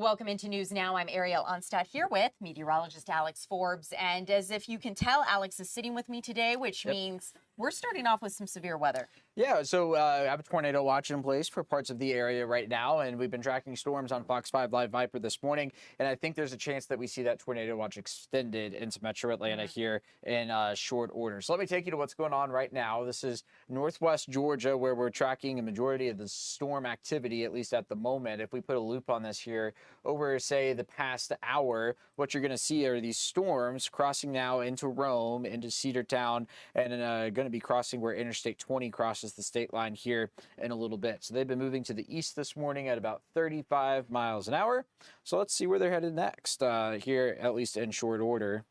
Welcome into News Now. I'm Ariyl Onstott here with meteorologist Alex Forbes. And as if you can tell, Alex is sitting with me today, which means we're starting off with some severe weather. Yeah, so I have a tornado watch in place for parts of the area right now, and we've been tracking storms on Fox 5 Live Viper this morning, and I think there's a chance that we see that tornado watch extended into Metro Atlanta here in short order. So let me take you to what's going on right now. This is northwest Georgia, where we're tracking a majority of the storm activity, at least at the moment. If we put a loop on this here over, say, the past hour, what you're going to see are these storms crossing now into Rome, into Cedartown, and going to be crossing where Interstate 20 crosses the state line here in a little bit. So they've been moving to the east this morning at about 35 miles an hour. So let's see where they're headed next here, at least in short order.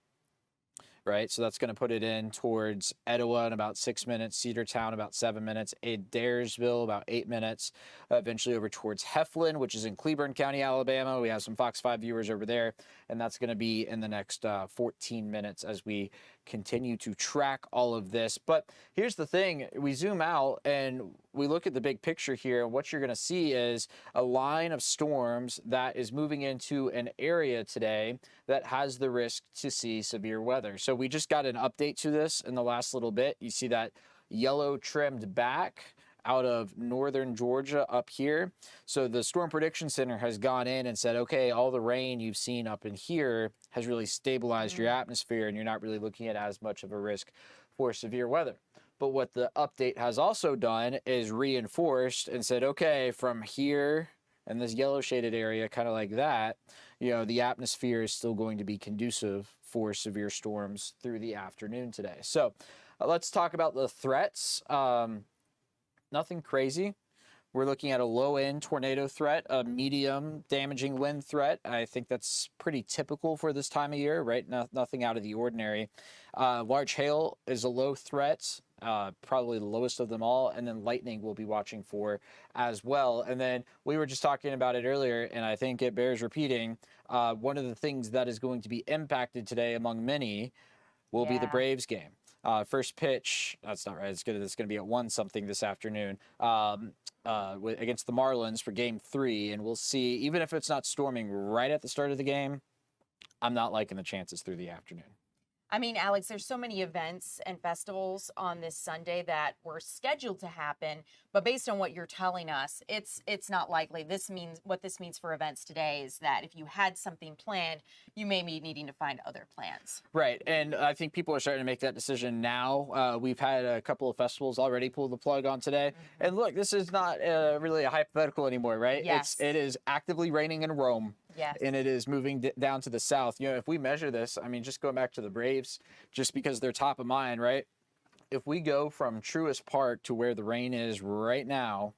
Right, so that's going to put it in towards Etowah in about 6 minutes, Cedartown about 7 minutes, Adairsville about 8 minutes, eventually over towards Heflin, which is in Cleburne County, Alabama. We have some Fox 5 viewers over there, and that's going to be in the next 14 minutes as we continue to track all of this. But here's the thing, we zoom out and we look at the big picture here, and what you're going to see is a line of storms that is moving into an area today that has the risk to see severe weather. So we just got an update to this in the last little bit. You see that yellow trimmed back out of northern Georgia up here. So the Storm Prediction Center has gone in and said, okay, all the rain you've seen up in here has really stabilized your atmosphere, and you're not really looking at as much of a risk for severe weather. But what the update has also done is reinforced and said, okay, from here and this yellow shaded area, kind of like that, you know, the atmosphere is still going to be conducive for severe storms through the afternoon today. So let's talk about the threats. Nothing crazy. We're looking at a low-end tornado threat, a medium damaging wind threat. I think that's pretty typical for this time of year, right? Nothing out of the ordinary. Large hail is a low threat, probably the lowest of them all, and then lightning we'll be watching for as well. And then we were just talking about it earlier, and I think it bears repeating. One of the things that is going to be impacted today, among many, will be the Braves game. First pitch, that's not right, it's going to be at 1 something this afternoon against the Marlins for game 3. And we'll see, even if it's not storming right at the start of the game, I'm not liking the chances through the afternoon. I mean, Alex, there's so many events and festivals on this Sunday that were scheduled to happen, but based on what you're telling us, it's not likely. What this means for events today is that if you had something planned, you may be needing to find other plans. Right, and I think people are starting to make that decision now. We've had a couple of festivals already pull the plug on today. And look, this is not really a hypothetical anymore, right? Yes. It is actively raining in Rome. Yes. And it is moving down to the south. You know, if we measure this, I mean, just going back to the Braves, just because they're top of mind, right? If we go from Truist Park to where the rain is right now,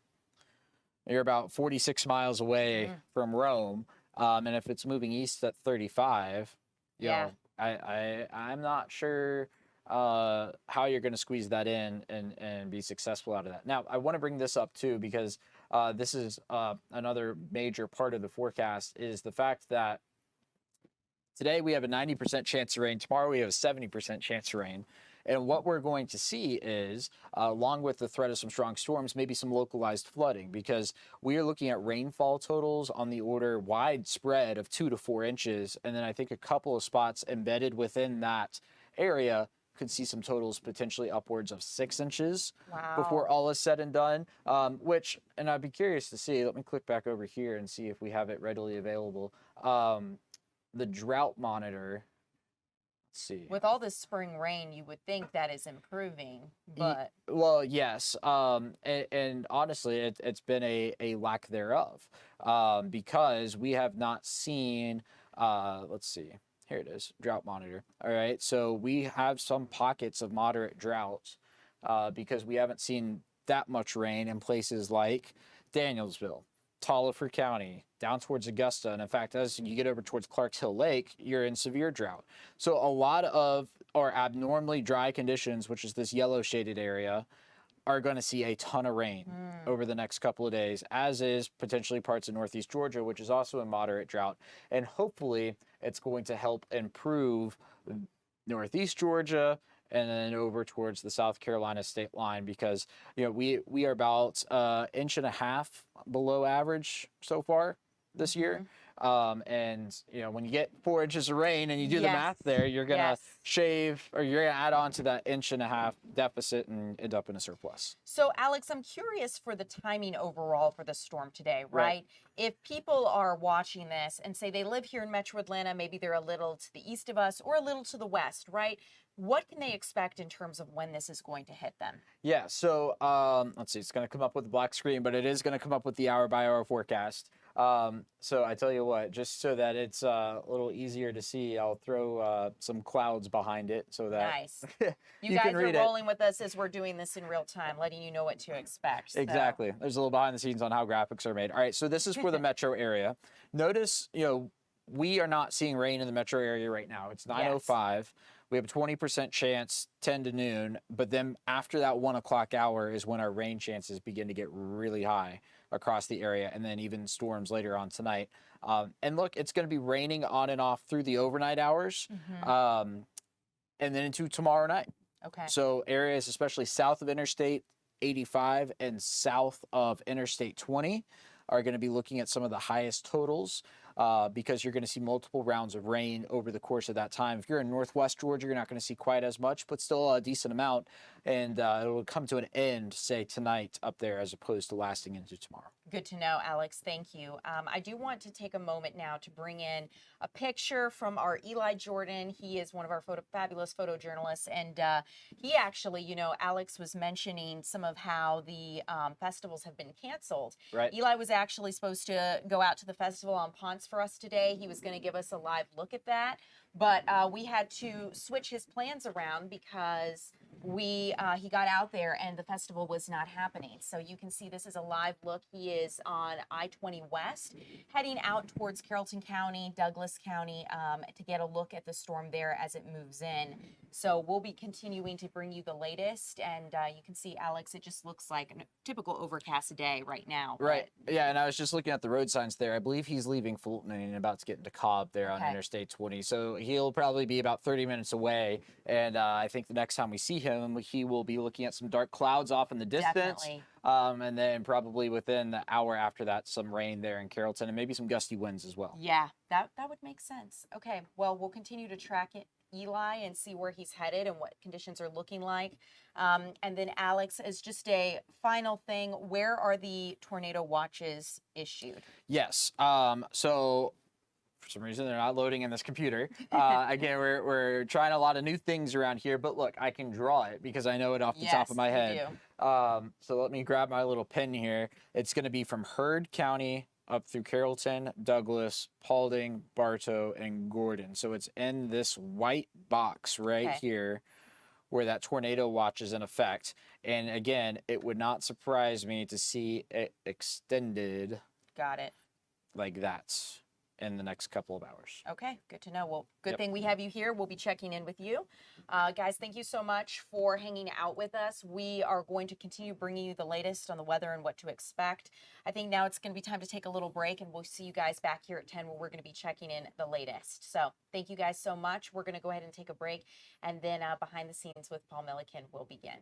you're about 46 miles away from Rome. And if it's moving east at 35, you know, I'm not sure how you're going to squeeze that in and be successful out of that. Now, I want to bring this up too, because this is another major part of the forecast, is the fact that today we have a 90% chance of rain. Tomorrow we have a 70% chance of rain. And what we're going to see is, along with the threat of some strong storms, maybe some localized flooding, because we are looking at rainfall totals on the order widespread of 2 to 4 inches. And then I think a couple of spots embedded within that area could see some totals potentially upwards of 6 inches before all is said and done, and I'd be curious to see. Let me click back over here and see if we have it readily available. The drought monitor. Let's see. With all this spring rain, you would think that is improving, but well, yes, and honestly, it's been a lack thereof, because we have not seen. Let's see. Here it is, drought monitor. All right, so we have some pockets of moderate drought because we haven't seen that much rain in places like Danielsville, Taliaferro County, down towards Augusta. And in fact, as you get over towards Clarks Hill Lake, you're in severe drought. So a lot of our abnormally dry conditions, which is this yellow shaded area, are going to see a ton of rain over the next couple of days, as is potentially parts of northeast Georgia, which is also in moderate drought. And hopefully it's going to help improve northeast Georgia and then over towards the South Carolina state line, because, you know, we are about 1.5 inches below average so far this year. And when you get 4 inches of rain and you do the Yes. math there, you're gonna Yes. shave, or you're gonna add on to that 1.5 inch deficit and end up in a surplus. So, Alex, I'm curious for the timing overall for the storm today, right? Right. If people are watching this and say they live here in Metro Atlanta, maybe they're a little to the east of us or a little to the west, right? What can they expect in terms of when this is going to hit them? Yeah, so let's see, it's going to come up with a black screen, but it is going to come up with the hour-by-hour forecast. So I tell you what, just so that it's a little easier to see, I'll throw some clouds behind it so that Nice. you guys can are read it. rolling with us as we're doing this in real time, letting you know what to expect. So- Exactly. There's a little behind the scenes on how graphics are made. All right, so this is for the metro area. Notice, we are not seeing rain in the metro area right now. It's 9:05. We have a 20% chance 10 to noon, but then after that 1 o'clock hour is when our rain chances begin to get really high across the area, and then even storms later on tonight. And look, it's going to be raining on and off through the overnight hours, and then into tomorrow night. Okay. So areas especially south of Interstate 85 and south of Interstate 20 are going to be looking at some of the highest totals because you're going to see multiple rounds of rain over the course of that time. If you're in Northwest Georgia, you're not going to see quite as much, but still a decent amount. And it will come to an end, say, tonight up there as opposed to lasting into tomorrow. Good to know, Alex. Thank you. I do want to take a moment now to bring in a picture from our Eli Jordan. He is one of our fabulous photojournalists. And he actually, Alex was mentioning some of how the festivals have been canceled. Right. Eli was actually supposed to go out to the festival on Ponce for us today. He was going to give us a live look at that. But we had to switch his plans around because he got out there and the festival was not happening. So you can see this is a live look. He is on I-20 West, heading out towards Carrollton County, Douglas County, to get a look at the storm there as it moves in. So we'll be continuing to bring you the latest. And you can see, Alex, it just looks like a typical overcast day right now. Right. Yeah, and I was just looking at the road signs there. I believe he's leaving Fulton and about to get into Cobb there on Interstate 20. So he'll probably be about 30 minutes away. And I think the next time we see him, he will be looking at some dark clouds off in the distance. Definitely. And then probably within the hour after that, some rain there in Carrollton and maybe some gusty winds as well. Yeah, that would make sense. Okay, well, we'll continue to track it, Eli, and see where he's headed and what conditions are looking like. And then, Alex, as just a final thing, where are the tornado watches issued? Yes. So for some reason, they're not loading in this computer. Again, we're trying a lot of new things around here, but look, I can draw it because I know it off the top of my head. You do. So let me grab my little pen here. It's going to be from Heard County up through Carrollton, Douglas, Paulding, Bartow, and Gordon. So it's in this white box right here where that tornado watch is in effect. And again, it would not surprise me to see it extended. Got it. Like that in the next couple of hours. Okay, good to know. Well, good thing we have you here. We'll be checking in with you. Guys, thank you so much for hanging out with us. We are going to continue bringing you the latest on the weather and what to expect. I think now it's going to be time to take a little break, and we'll see you guys back here at 10 where we're going to be checking in the latest. So thank you guys so much. We're going to go ahead and take a break, and then behind the scenes with Paul Milliken will begin.